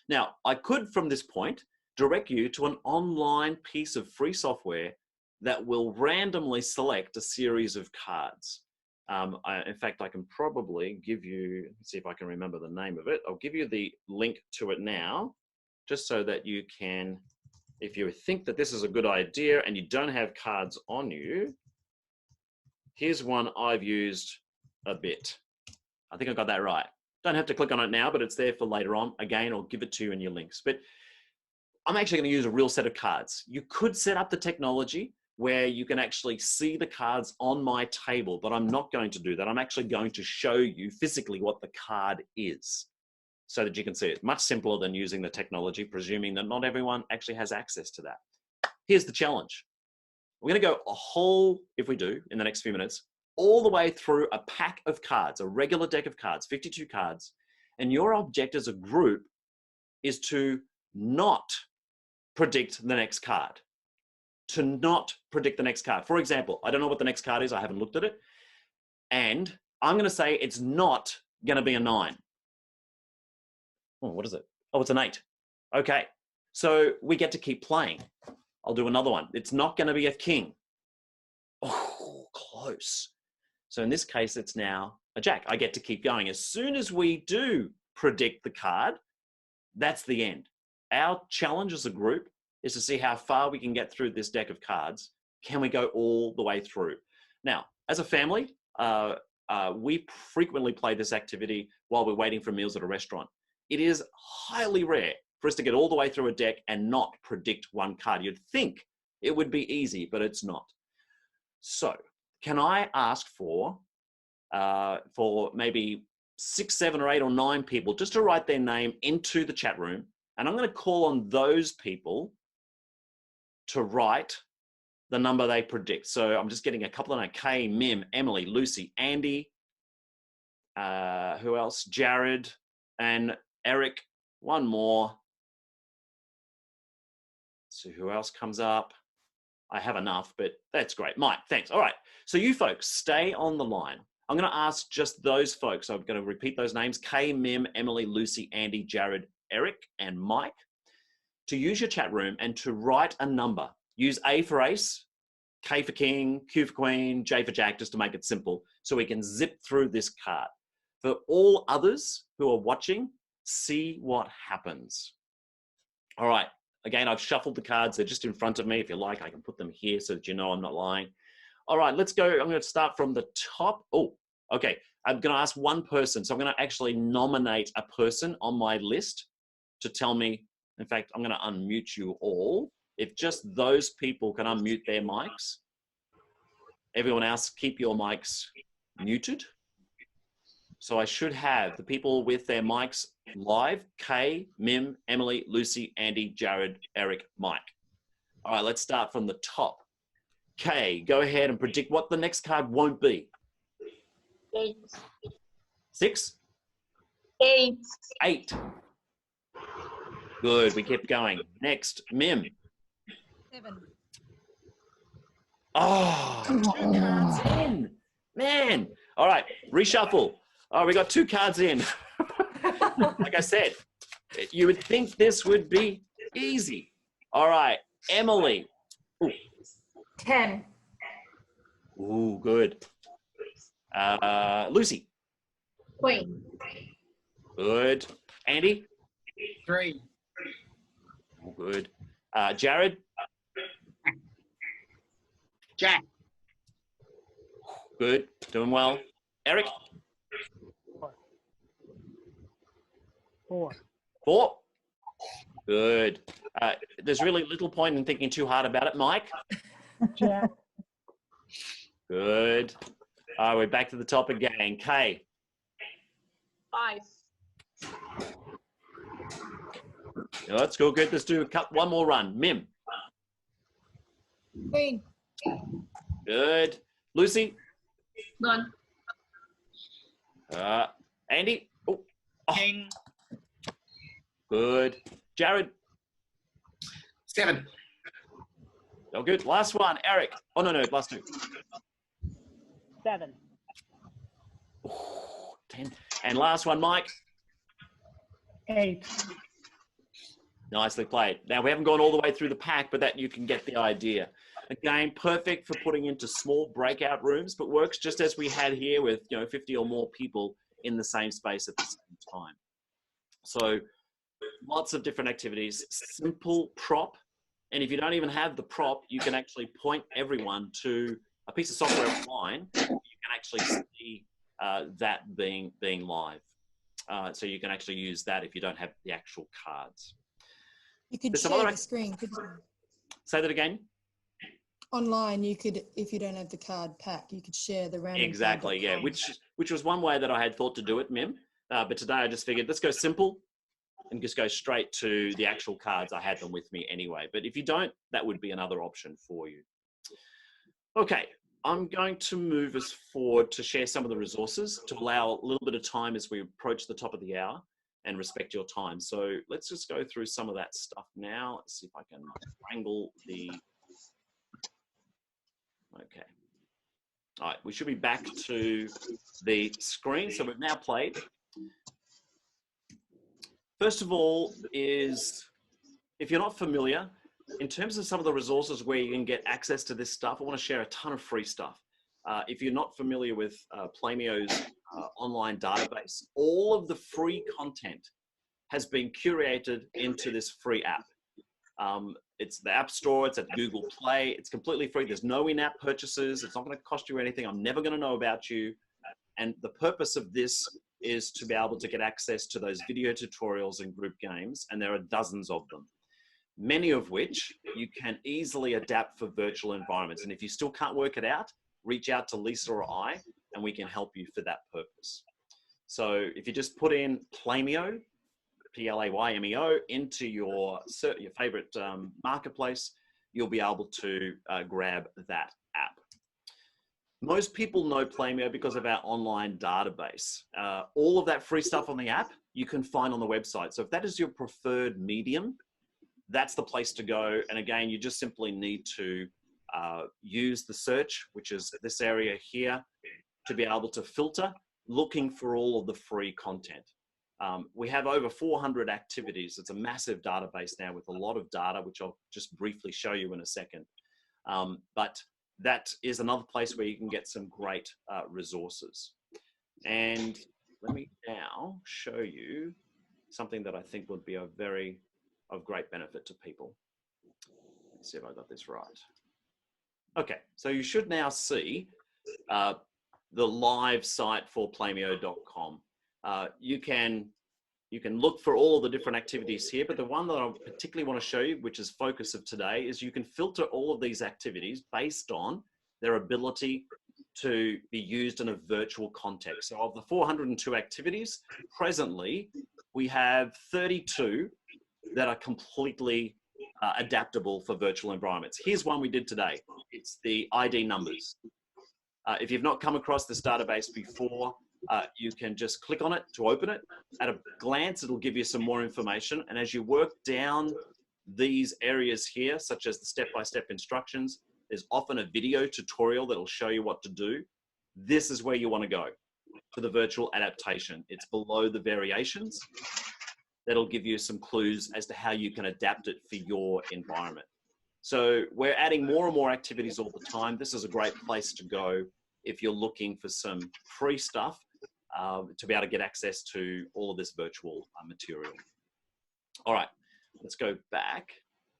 Now, I could, from this point, direct you to an online piece of free software that will randomly select a series of cards. In fact, I can probably give you, let's see if I can remember the name of it. I'll give you the link to it now, just so that you can, if you think that this is a good idea and you don't have cards on you, here's one I've used a bit. I think I got that right. Don't have to click on it now, but it's there for later on. Again, I'll give it to you in your links. But I'm actually going to use a real set of cards. You could set up the technology where you can actually see the cards on my table, but I'm not going to do that. I'm actually going to show you physically what the card is so that you can see it. Much simpler than using the technology, presuming that not everyone actually has access to that. Here's the challenge. We're going to go a whole, if we do, in the next few minutes, all the way through a pack of cards, a regular deck of cards, 52 cards. And your object as a group is to not predict the next card. To not predict the next card. For example, I don't know what the next card is. I haven't looked at it. And I'm going to say it's not going to be a 9. Oh, what is it? Oh, it's an 8. Okay. So we get to keep playing. I'll do another one. It's not going to be a king. Oh, close. So in this case, it's now a jack. I get to keep going. As soon as we do predict the card, that's the end. Our challenge as a group is to see how far we can get through this deck of cards. Can we go all the way through? Now, as a family, we frequently play this activity while we're waiting for meals at a restaurant. It is highly rare for us to get all the way through a deck and not predict one card. You'd think it would be easy, but it's not. So can I ask for maybe 6, 7, or 8 or 9 people just to write their name into the chat room, and I'm going to call on those people to write the number they predict. So I'm just getting a couple of names: Kay, Mim, Emily, Lucy, Andy, who else? Jared and Eric. One more. So who else comes up? I have enough, but that's great. Mike, thanks. All right. So you folks, stay on the line. I'm going to ask just those folks. I'm going to repeat those names: Kay, Mim, Emily, Lucy, Andy, Jared, Eric, and Mike, to use your chat room and to write a number. Use A for ace, K for king, Q for queen, J for jack, just to make it simple, so we can zip through this card. For all others who are watching, see what happens. All right. Again, I've shuffled the cards. They're just in front of me. If you like, I can put them here so that you know I'm not lying. All right, let's go. I'm going to start from the top. Oh, okay. I'm going to ask one person. So I'm going to actually nominate a person on my list to tell me. In fact, I'm going to unmute you all. If just those people can unmute their mics. Everyone else, keep your mics muted. So I should have the people with their mics live: Kay, Mim, Emily, Lucy, Andy, Jared, Eric, Mike. All right, let's start from the top. Kay, go ahead and predict what the next card won't be. 8. 6? 8. 8. Good, we kept going. Next, Mim. 7. Oh, 2 cards in. Man. All right, reshuffle. Oh, we got 2 cards in. Like I said, you would think this would be easy. All right, Emily. Ooh. 10. Ooh, good. Lucy. Queen. Good. Andy. 3. Ooh, good. Jared. Jack. Good. Doing well. Eric. 4. 4. Good. There's really little point in thinking too hard about it. Mike. Jack. Good. All right, we're back to the top again. Kay. 5. Oh, let's go good. Let's do one more run. Mim. Queen. Good. Lucy. 1. Andy. Oh. King. Good. Jared. 7. Oh, good. Last one. Eric. Oh, no, last 2. 7. Ooh, 10. And last one, Mike. 8. Nicely played. Now, we haven't gone all the way through the pack, but that you can get the idea. Again, perfect for putting into small breakout rooms, but works just as we had here with 50 or more people in the same space at the same time. So lots of different activities, simple prop. And if you don't even have the prop, you can actually point everyone to a piece of software online. You can actually see that being live. So you can actually use that if you don't have the actual cards. You could share the screen, couldn't you? Say that again. Online, you could, if you don't have the card pack, you could share the random. Exactly, yeah. Which was one way that I had thought to do it, Mim. But today I just figured let's go simple and just go straight to the actual cards. I had them with me anyway. But if you don't, that would be another option for you. Okay, I'm going to move us forward to share some of the resources to allow a little bit of time as we approach the top of the hour and respect your time. So let's just go through some of that stuff now. Let's see if I can wrangle the... Okay. All right, we should be back to the screen. So we've now played. First of all is, if you're not familiar, in terms of some of the resources where you can get access to this stuff, I want to share a ton of free stuff. If you're not familiar with Playmeo's online database, all of the free content has been curated into this free app. It's the App Store, it's at Google Play, it's completely free. There's no in-app purchases. It's not going to cost you anything. I'm never going to know about you. And the purpose of this is to be able to get access to those video tutorials and group games. And there are dozens of them, many of which you can easily adapt for virtual environments. And if you still can't work it out, reach out to Lisa or I, and we can help you for that purpose. So if you just put in Playmeo, Playmeo, into your favorite marketplace, you'll be able to grab that app. Most people know Playmeo because of our online database. All of that free stuff on the app, you can find on the website. So if that is your preferred medium, that's the place to go. And again, you just simply need to use the search, which is this area here, to be able to filter, looking for all of the free content. We have over 400 activities. It's a massive database now with a lot of data, which I'll just briefly show you in a second. But that is another place where you can get some great resources. And let me now show you something that I think would be of great benefit to people. Let's see if I got this right. Okay, so you should now see the live site for playmeo.com. You can look for all of the different activities here, but the one that I particularly want to show you, which is focus of today, is you can filter all of these activities based on their ability to be used in a virtual context. So of the 402 activities, presently, we have 32 that are completely adaptable for virtual environments. Here's one we did today. It's the ID numbers. If you've not come across this database before, you can just click on it to open it. At a glance, it'll give you some more information. And as you work down these areas here, such as the step-by-step instructions, there's often a video tutorial that'll show you what to do. This is where you want to go, to the virtual adaptation. It's below the variations. That'll give you some clues as to how you can adapt it for your environment. So we're adding more and more activities all the time. This is a great place to go if you're looking for some free stuff to be able to get access to all of this virtual material. All right, let's go back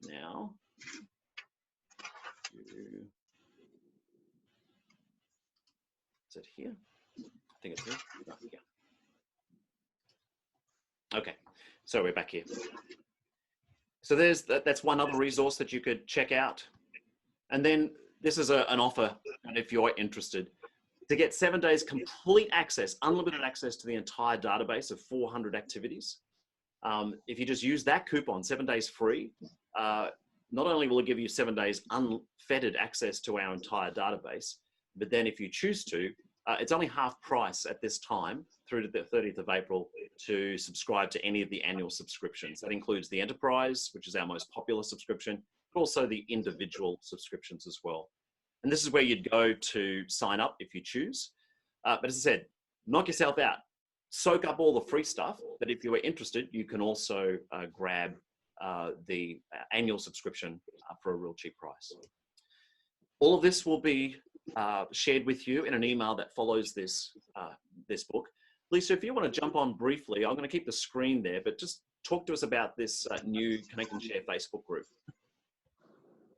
now. Is it here? I think it's here. Oh, yeah. Okay, so we're back here. So that's one other resource that you could check out. And then this is an offer, and if you're interested, to get 7 days complete access, unlimited access to the entire database of 400 activities. If you just use that coupon, 7 days free, not only will it give you 7 days unfettered access to our entire database, but then if you choose to, it's only half price at this time through to the 30th of April to subscribe to any of the annual subscriptions. That includes the Enterprise, which is our most popular subscription, but also the individual subscriptions as well. And this is where you'd go to sign up if you choose. But as I said, knock yourself out, soak up all the free stuff. But if you are interested, you can also grab the annual subscription for a real cheap price. All of this will be shared with you in an email that follows this, this book. Lisa, if you want to jump on briefly, I'm going to keep the screen there, but just talk to us about this new Connect and Share Facebook group.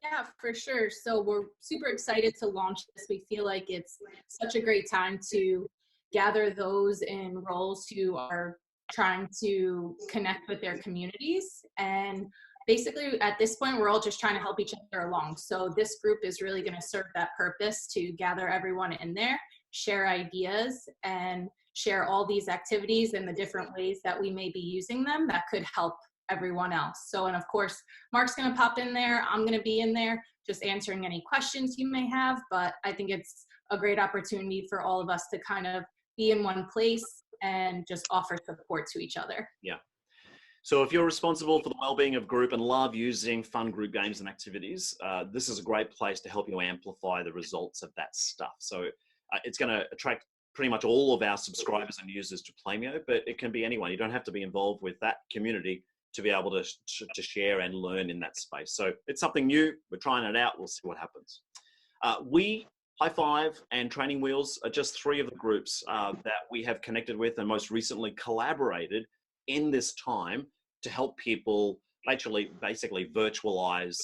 Yeah, for sure. So we're super excited to launch this. We feel like it's such a great time to gather those in roles who are trying to connect with their communities. And basically at this point, we're all just trying to help each other along. So this group is really going to serve that purpose, to gather everyone in there, share ideas, and share all these activities and the different ways that we may be using them that could help everyone else. So, and of course, Mark's going to pop in there. I'm going to be in there just answering any questions you may have. But I think it's a great opportunity for all of us to kind of be in one place and just offer support to each other. Yeah. So if you're responsible for the well-being of group and love using fun group games and activities, this is a great place to help you amplify the results of that stuff. So it's going to attract pretty much all of our subscribers and users to Playmeo, but it can be anyone. You don't have to be involved with that community to be able to share and learn in that space. So it's something new. We're trying it out. We'll see what happens. We, High Five and Training Wheels are just three of the groups that we have connected with and most recently collaborated in this time to help people basically virtualize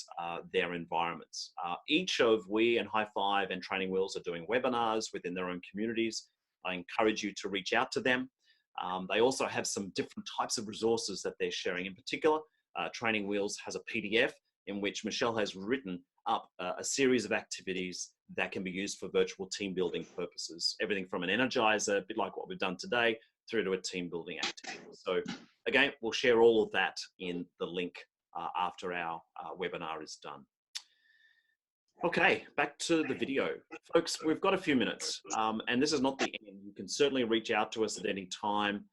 their environments. Each of we and High Five and Training Wheels are doing webinars within their own communities. I encourage you to reach out to them. They also have some different types of resources that they're sharing. In particular, Training Wheels has a PDF in which Michelle has written up a series of activities that can be used for virtual team building purposes. Everything from an energizer, a bit like what we've done today, through to a team building activity. So again, we'll share all of that in the link after our webinar is done. Okay, back to the video. Folks, we've got a few minutes, and this is not the end. You can certainly reach out to us at any time,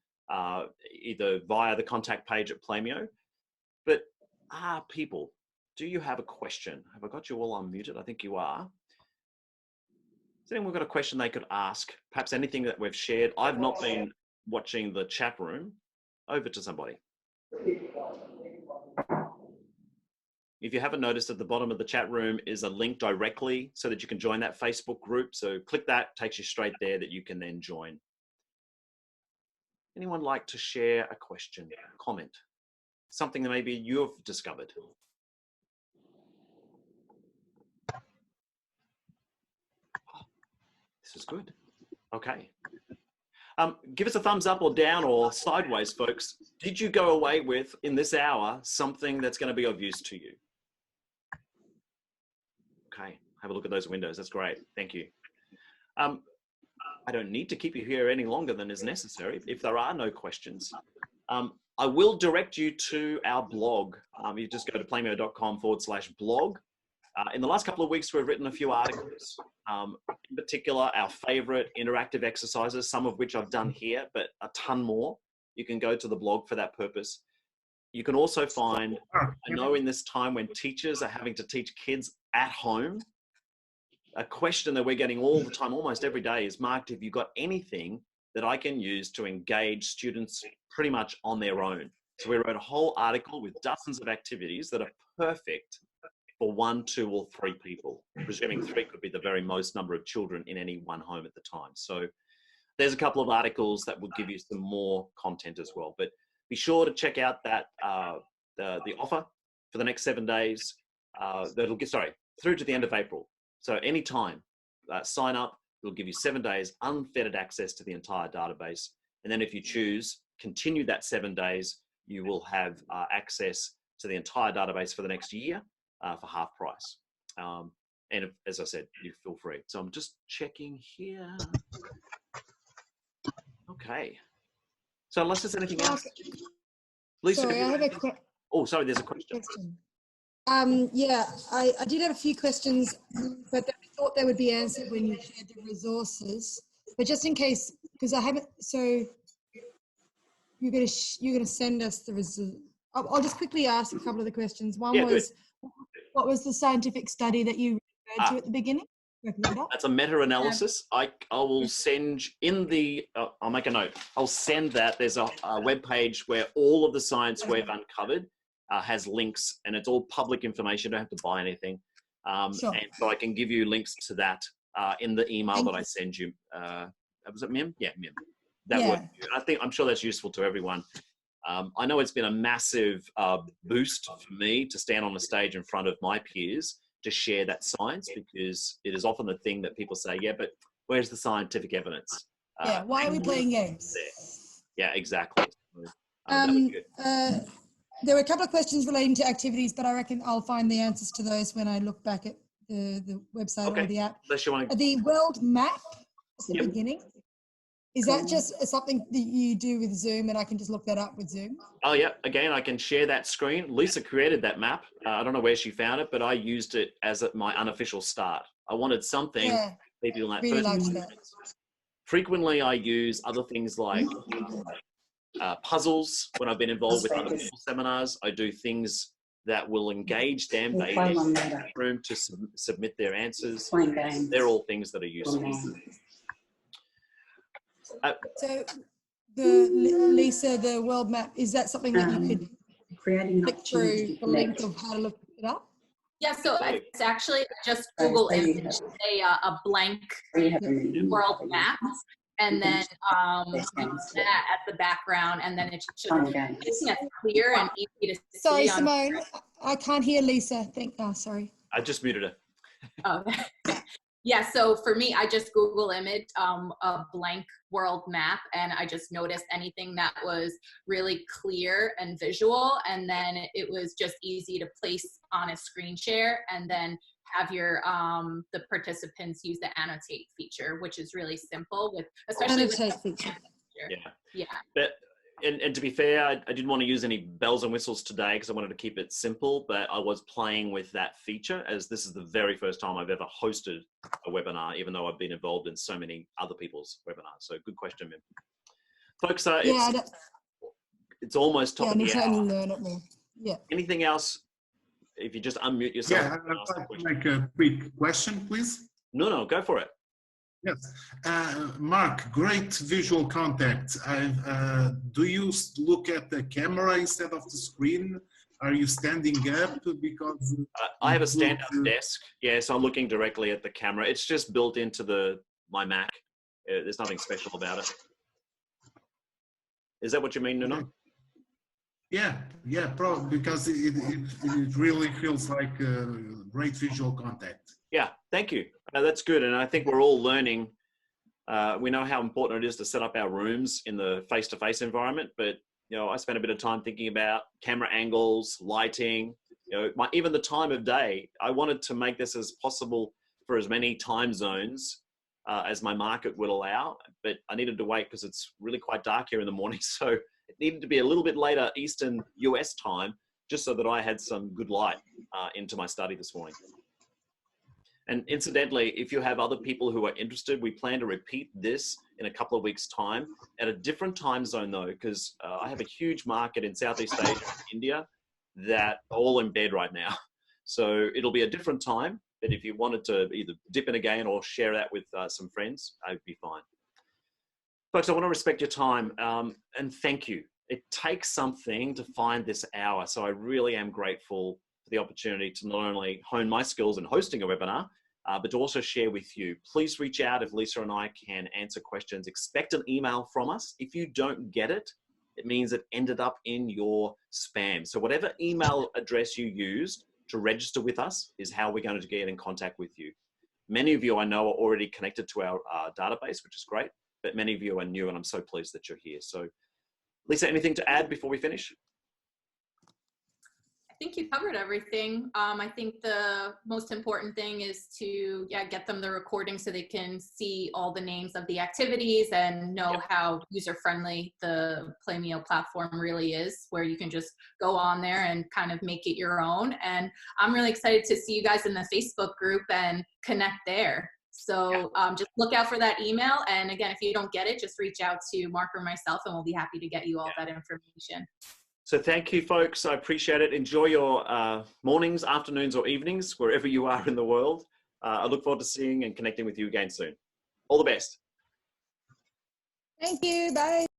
either via the contact page at Playmeo. But people, do you have a question? Have I got you all unmuted? I think you are. Has anyone got a question they could ask? Perhaps anything that we've shared. I've not been watching the chat room. Over to somebody. If you haven't noticed, at the bottom of the chat room is a link directly so that you can join that Facebook group. So click that, takes you straight there that you can then join. Anyone like to share a question, a comment, something that maybe you've discovered? This is good. Okay. Give us a thumbs up or down or sideways, folks. Did you go away with, in this hour, something that's going to be of use to you? Okay, have a look at those windows. That's great. Thank you. I don't need to keep you here any longer than is necessary if there are no questions. I will direct you to our blog. You just go to playmeo.com/blog. In the last couple of weeks, we've written a few articles. In particular, our favorite interactive exercises, some of which I've done here, but a ton more. You can go to the blog for that purpose. You can also find, I know in this time when teachers are having to teach kids at home, a question that we're getting all the time, almost every day, is, Mark, have you got anything that I can use to engage students pretty much on their own? So we wrote a whole article with dozens of activities that are perfect for 1, 2, or 3 people, presuming 3 could be the very most number of children in any one home at the time. So there's a couple of articles that will give you some more content as well. But be sure to check out that the offer for the next 7 days. That'll get, through to the end of April. So anytime, sign up. It'll give you 7 days unfettered access to the entire database. And then if you choose, continue that 7 days, you will have access to the entire database for the next year for half price. And if, as I said, you feel free. So I'm just checking here. Okay. So unless there's anything else. Lisa, sorry, I have a question. Oh, sorry, there's a question. Yeah, I did have a few questions, but I thought they would be answered when you shared the resources. But just in case, because I haven't, so you're gonna send us the results. I'll just quickly ask a couple of the questions. One was, what was the scientific study that you referred to at the beginning? That's a meta-analysis. I will send in the, I'll make a note. I'll send that. There's a web page where all of the science we've uncovered has links, and it's all public information. You don't have to buy anything. Sure. And so I can give you links to that in the email that I send you. Was it Mim? Yeah, Mim. That would, I'm sure that's useful to everyone. I know it's been a massive boost for me to stand on the stage in front of my peers to share that science, because it is often the thing that people say, yeah, but where's the scientific evidence? Yeah, why are we playing games? Yeah, exactly. There were a couple of questions relating to activities, but I reckon I'll find the answers to those when I look back at the website or the app. The world map at the beginning, is that just something that you do with Zoom and I can just look that up with Zoom? Oh yeah, again, I can share that screen. Lisa created that map. I don't know where she found it, but I used it as my unofficial start. I wanted something people in that really first experience. Frequently I use other things like puzzles when I've been involved with other people's seminars. I do things that will engage them. They in the room to submit their answers. They're all things that are useful. So Lisa, the world map, is that something that you could click through the link of how to look it up? Yeah, so it's actually just Google image, a blank world map, and then use that as the background, and then it should be clear and easy to see. Sorry, Simone, I can't hear Lisa. Sorry. I just muted her. Oh, yeah, so for me, I just Google image a blank world map, and I just noticed anything that was really clear and visual, and then it was just easy to place on a screen share, and then have your the participants use the annotate feature, which is really simple with especially annotate feature. Yeah. But and to be fair, I didn't want to use any bells and whistles today because I wanted to keep it simple, but I was playing with that feature, as this is the very first time I've ever hosted a webinar, even though I've been involved in so many other people's webinars. So good question, Mim. Folks, it's almost top of the hour. Learn it more. Yeah. Anything else? If you just unmute yourself. Yeah, I'd like to make a quick question, please. No, go for it. Yes. Mark, great visual contact. Do you look at the camera instead of the screen? Are you standing up? Because I have a stand-up desk. Yeah, so I'm looking directly at the camera. It's just built into my Mac. There's nothing special about it. Is that what you mean, Nuno? Yeah, probably, because it really feels like great visual contact. Yeah, thank you. That's good. And I think we're all learning We know how important it is to set up our rooms in the face-to-face environment, but I spent a bit of time thinking about camera angles, lighting, even the time of day. I wanted to make this as possible for as many time zones as my market would allow, but I needed to wait because it's really quite dark here in the morning. So it needed to be a little bit later Eastern US time, just so that I had some good light into my study this morning. And incidentally, if you have other people who are interested, we plan to repeat this in a couple of weeks' time at a different time zone though, because I have a huge market in Southeast Asia and India that are all in bed right now. So it'll be a different time, but if you wanted to either dip in again or share that with some friends, I'd be fine. Folks, I want to respect your time and thank you. It takes something to find this hour. So I really am grateful for the opportunity to not only hone my skills in hosting a webinar, but to also share with you. Please reach out if Lisa and I can answer questions. Expect an email from us. If you don't get it, it means it ended up in your spam. So whatever email address you used to register with us is how we're going to get in contact with you. Many of you I know are already connected to our database, which is great, but many of you are new and I'm so pleased that you're here. So Lisa, anything to add before we finish? I think you covered everything. I think the most important thing is to get them the recording so they can see all the names of the activities and know how user-friendly the playmeo platform really is, where you can just go on there and kind of make it your own. And I'm really excited to see you guys in the Facebook group and connect there. So just look out for that email. And again, if you don't get it, just reach out to Mark or myself and we'll be happy to get you all that information. So thank you, folks. I appreciate it. Enjoy your mornings, afternoons, or evenings, wherever you are in the world. I look forward to seeing and connecting with you again soon. All the best. Thank you. Bye.